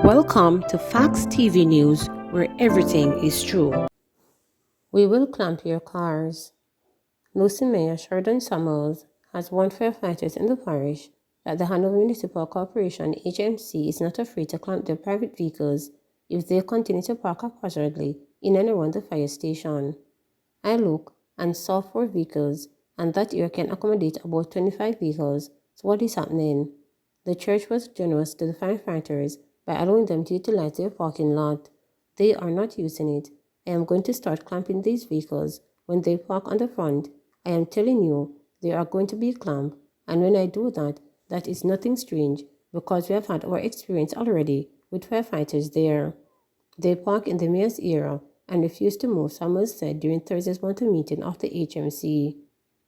Welcome to Facts TV News, where everything is true. We will clamp your cars. Lucy Mayor Sheridan Summers has warned firefighters in the parish that the Hanover Municipal Corporation HMC is not afraid to clamp their private vehicles if they continue to park haphazardly in and around the fire station. I looked and saw 4 vehicles, and that area can accommodate about 25 vehicles. So what is happening? The church was generous to the firefighters by allowing them to utilize their parking lot. They are not using it. I am going to start clamping these vehicles when they park on the front. I am telling you, they are going to be clamped, and when I do that, that is nothing strange because we have had our experience already with firefighters there. They park in the mayor's area and refuse to move, Summers said during Thursday's monthly meeting of the HMC.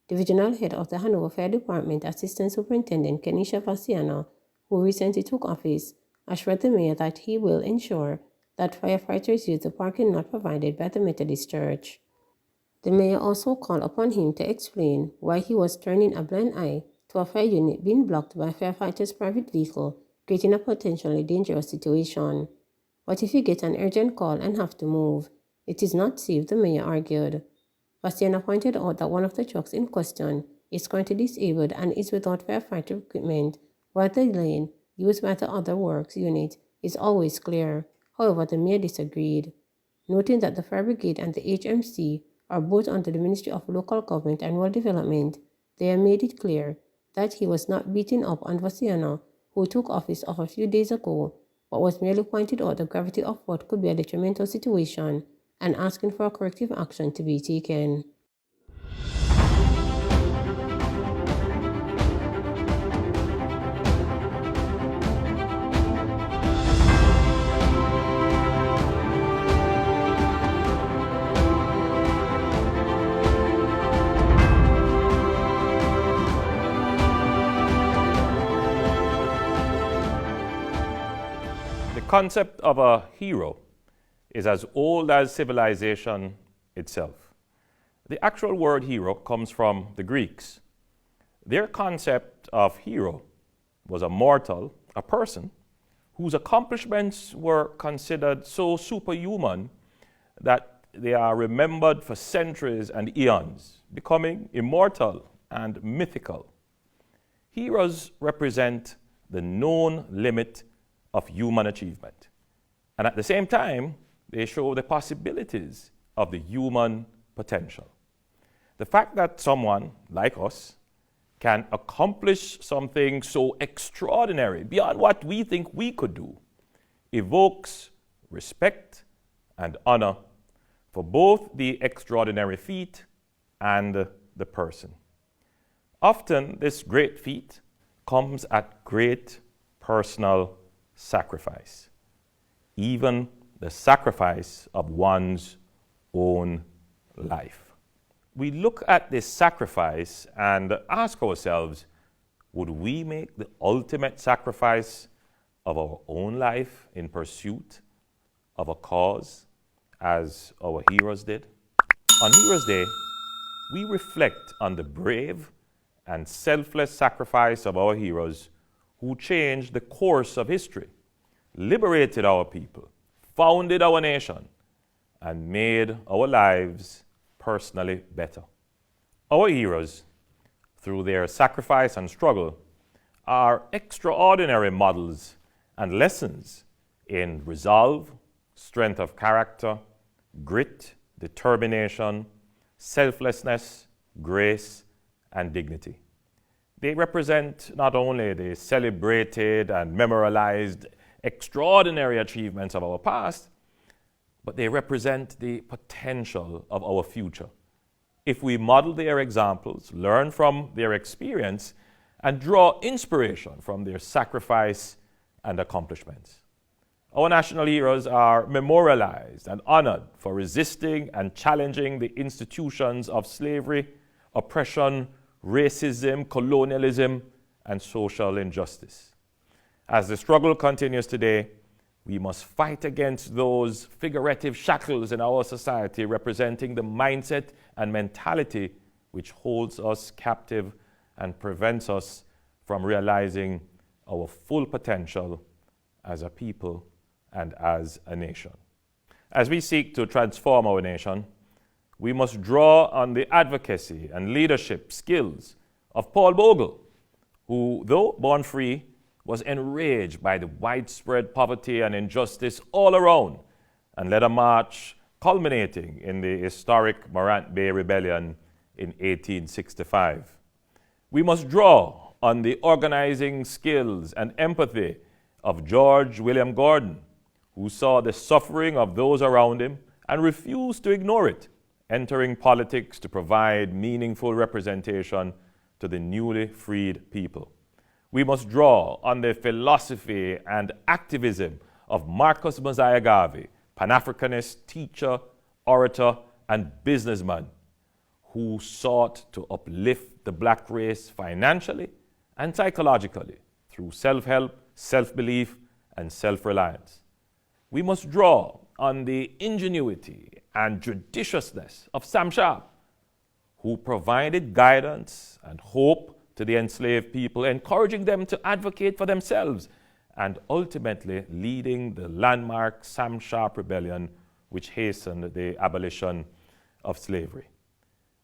Divisional Head of the Hanover Fire Department, Assistant Superintendent Kenisha Faciana, who recently took office, assured the mayor that he will ensure that firefighters use the parking lot provided by the Methodist Church. The mayor also called upon him to explain why he was turning a blind eye to a fire unit being blocked by a firefighter's private vehicle, creating a potentially dangerous situation. What if you get an urgent call and have to move? It is not safe, the mayor argued. Bastiana pointed out that one of the trucks in question is currently disabled and is without firefighter equipment, while the lane used by the other works unit is always clear. However, the mayor disagreed, noting that the fire brigade and the HMC are both under the Ministry of Local Government and Rural Development. They have made it clear that he was not beating up on Bastiana, who took office of a few days ago, but was merely pointing out the gravity of what could be a detrimental situation and asking for a corrective action to be taken. The concept of a hero is as old as civilization itself. The actual word hero comes from the Greeks. Their concept of hero was a mortal, a person, whose accomplishments were considered so superhuman that they are remembered for centuries and eons, becoming immortal and mythical. Heroes represent the known limit of human achievement, and at the same time, they show the possibilities of the human potential. The fact that someone like us can accomplish something so extraordinary beyond what we think we could do evokes respect and honor for both the extraordinary feat and the person. Often, this great feat comes at great personal sacrifice, even the sacrifice of one's own life. We look at this sacrifice and ask ourselves, would we make the ultimate sacrifice of our own life in pursuit of a cause as our heroes did? On Heroes Day, we reflect on the brave and selfless sacrifice of our heroes who changed the course of history, liberated our people, founded our nation, and made our lives personally better. Our heroes, through their sacrifice and struggle, are extraordinary models and lessons in resolve, strength of character, grit, determination, selflessness, grace, and dignity. They represent not only the celebrated and memorialized extraordinary achievements of our past, but they represent the potential of our future. If we model their examples, learn from their experience, and draw inspiration from their sacrifice and accomplishments. Our national heroes are memorialized and honored for resisting and challenging the institutions of slavery, oppression, racism, colonialism, and social injustice. As the struggle continues today, we must fight against those figurative shackles in our society representing the mindset and mentality which holds us captive and prevents us from realizing our full potential as a people and as a nation. As we seek to transform our nation, we must draw on the advocacy and leadership skills of Paul Bogle, who, though born free, was enraged by the widespread poverty and injustice all around and led a march culminating in the historic Morant Bay Rebellion in 1865. We must draw on the organizing skills and empathy of George William Gordon, who saw the suffering of those around him and refused to ignore it, entering politics to provide meaningful representation to the newly freed people. We must draw on the philosophy and activism of Marcus Mosiah Garvey, Pan-Africanist teacher, orator, and businessman, who sought to uplift the black race financially and psychologically through self-help, self-belief, and self-reliance. We must draw on the ingenuity and judiciousness of Sam Sharp, who provided guidance and hope to the enslaved people, encouraging them to advocate for themselves and ultimately leading the landmark Sam Sharp Rebellion, which hastened the abolition of slavery.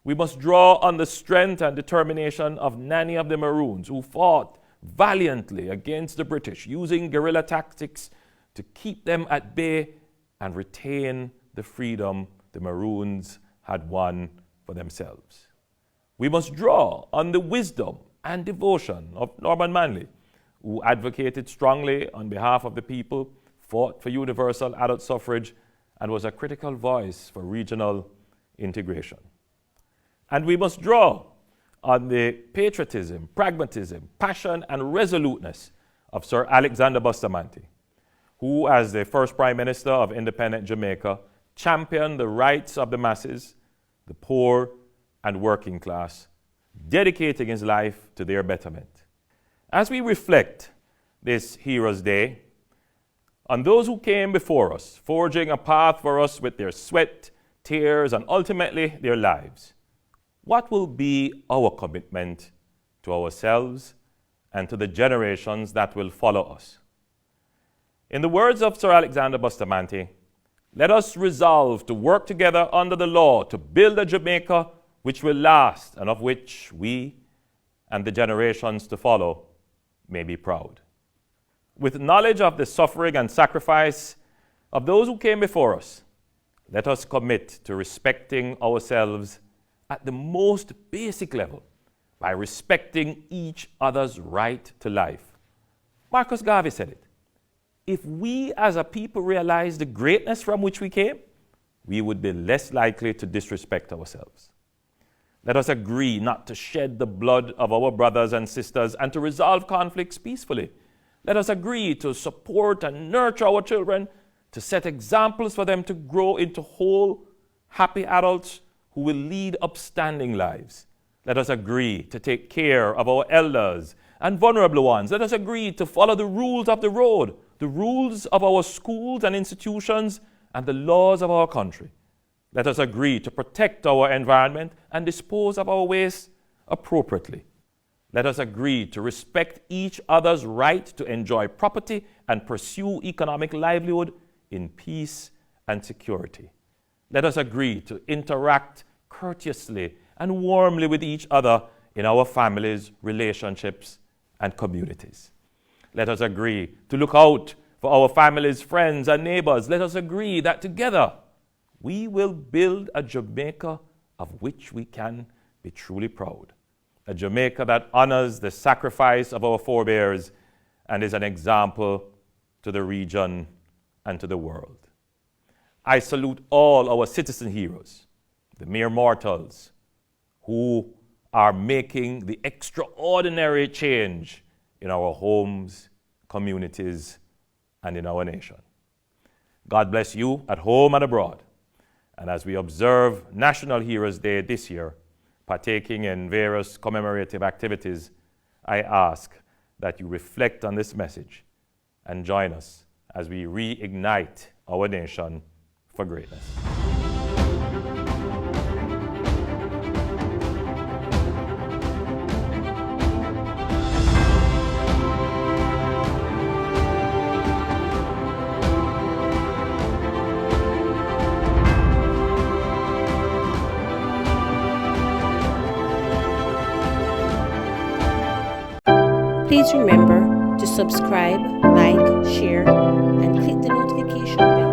We must draw on the strength and determination of Nanny of the Maroons, who fought valiantly against the British, using guerrilla tactics to keep them at bay and retain the freedom the Maroons had won for themselves. We must draw on the wisdom and devotion of Norman Manley, who advocated strongly on behalf of the people, fought for universal adult suffrage, and was a critical voice for regional integration. And we must draw on the patriotism, pragmatism, passion, and resoluteness of Sir Alexander Bustamante, who, as the first Prime Minister of independent Jamaica, championed the rights of the masses, the poor, and working class, dedicating his life to their betterment. As we reflect this Heroes' Day on those who came before us, forging a path for us with their sweat, tears, and ultimately their lives, what will be our commitment to ourselves and to the generations that will follow us? In the words of Sir Alexander Bustamante, let us resolve to work together under the law to build a Jamaica which will last and of which we and the generations to follow may be proud. With knowledge of the suffering and sacrifice of those who came before us, let us commit to respecting ourselves at the most basic level by respecting each other's right to life. Marcus Garvey said it. If we as a people realize the greatness from which we came, we would be less likely to disrespect ourselves. Let us agree not to shed the blood of our brothers and sisters and to resolve conflicts peacefully. Let us agree to support and nurture our children, to set examples for them to grow into whole, happy adults who will lead upstanding lives. Let us agree to take care of our elders and vulnerable ones. Let us agree to follow the rules of the road, the rules of our schools and institutions, and the laws of our country. Let us agree to protect our environment and dispose of our waste appropriately. Let us agree to respect each other's right to enjoy property and pursue economic livelihood in peace and security. Let us agree to interact courteously and warmly with each other in our families, relationships, and communities. Let us agree to look out for our families, friends, and neighbors. Let us agree that together we will build a Jamaica of which we can be truly proud. A Jamaica that honors the sacrifice of our forebears and is an example to the region and to the world. I salute all our citizen heroes, the mere mortals, who are making the extraordinary change in our homes, communities, and in our nation. God bless you at home and abroad. And as we observe National Heroes Day this year, partaking in various commemorative activities, I ask that you reflect on this message and join us as we reignite our nation for greatness. Please remember to subscribe, like, share, and click the notification bell